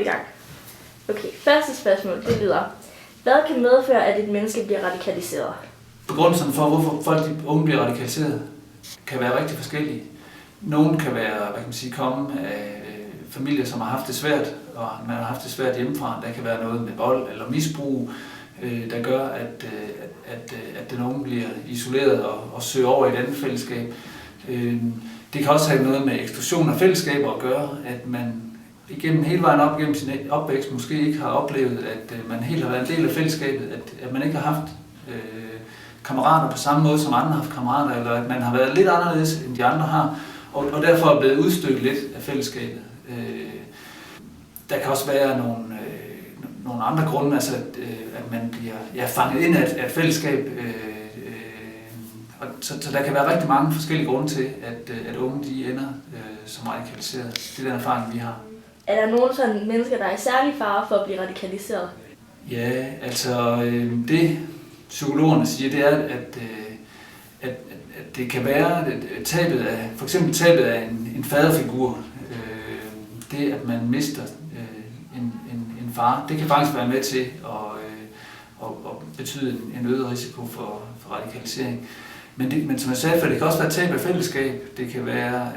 i gang. Okay, første spørgsmål, det lyder: hvad kan medføre, at et menneske bliver radikaliseret? Begrundelsen for, hvorfor de unge bliver radikaliseret, kan være rigtig forskellige. Nogle kan være, komme af familier, som har haft det svært, og man har haft det svært hjemmefra. Der kan være noget med vold eller misbrug, der gør, at den unge bliver isoleret og søger over i et andet fællesskab. Det kan også have noget med eksklusion af fællesskaber at gøre, at man igennem hele vejen op gennem sin opvækst måske ikke har oplevet, at man helt har været en del af fællesskabet, at man ikke har haft kammerater på samme måde, som andre har haft kammerater, eller at man har været lidt anderledes, end de andre har, og derfor er blevet udstødt lidt af fællesskabet. Der kan også være nogle andre grunde, altså at man bliver fanget ind af et fællesskab. Så der kan være rigtig mange forskellige grunde til, at unge de ender som radikaliseret. Det er den erfaring, vi har. Er der nogen sådan mennesker, der er i særlig fare for at blive radikaliseret? Ja, altså det psykologerne siger, det er, at det kan være for eksempel tabet af en faderfigur. Det, at man mister en far, det kan faktisk være med til at betyde en øget risiko for radikalisering. Men som jeg sagde før, det kan også være tab af fællesskab. Det kan være,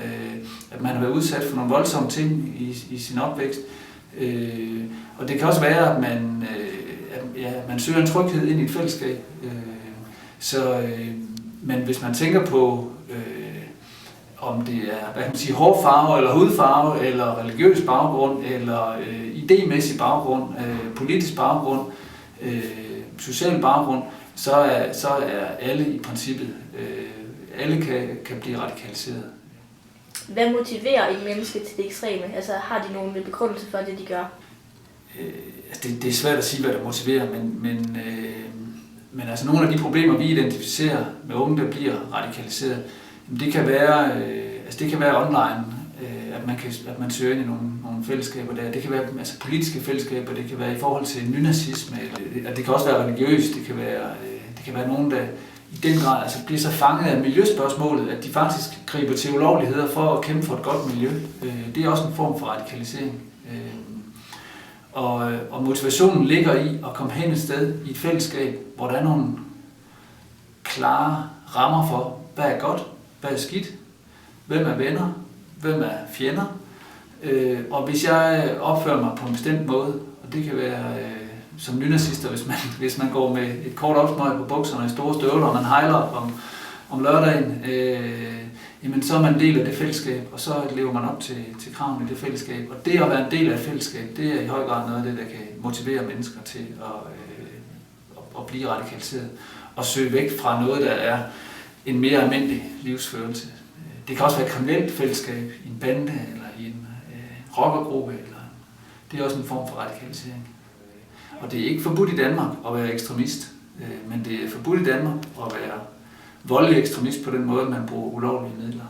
at man har været udsat for nogle voldsomme ting i sin opvækst. Og det kan også være, at man søger en tryghed ind i et fællesskab. Men hvis man tænker på, om det er hårfarve, eller hudfarve, eller religiøs baggrund, eller idémæssig baggrund, politisk baggrund, social baggrund, så er alle i princippet, alle kan blive radikaliseret. Hvad motiverer en menneske til det ekstreme? Altså har de nogen begrundelse for det, de gør? Det er svært at sige, hvad der motiverer, men altså nogle af de problemer, vi identificerer med unge, der bliver radikaliseret, det kan være online, at man søger ind i nogle fællesskaber der. Det kan være altså politiske fællesskaber, det kan være i forhold til nynazisme, det kan også være religiøst, det kan være nogen, der i den grad altså bliver så fanget af miljøspørgsmålet, at de faktisk griber til ulovligheder for at kæmpe for et godt miljø. Det er også en form for radikalisering. Og motivationen ligger i at komme hen et sted i et fællesskab, hvor der er nogle klare rammer for, hvad er godt, hvad er skidt, hvem er venner, hvem er fjender. Og hvis jeg opfører mig på en bestemt måde, og det kan være som nynazister, hvis man går med et kort opsmøg på bukserne og store støvler, og man hejler om lørdagen, jamen så er man en del af det fællesskab, og så lever man op til kravene i det fællesskab. Og det at være en del af et fællesskab, det er i høj grad noget af det, der kan motivere mennesker til at blive radikaliseret og søge væk fra noget, der er en mere almindelig livsførelse. Det kan også være et kriminelt fællesskab i en bande eller i en rockergruppe. Det er også en form for radikalisering. Og det er ikke forbudt i Danmark at være ekstremist, men det er forbudt i Danmark at være voldelig ekstremist på den måde, man bruger ulovlige midler.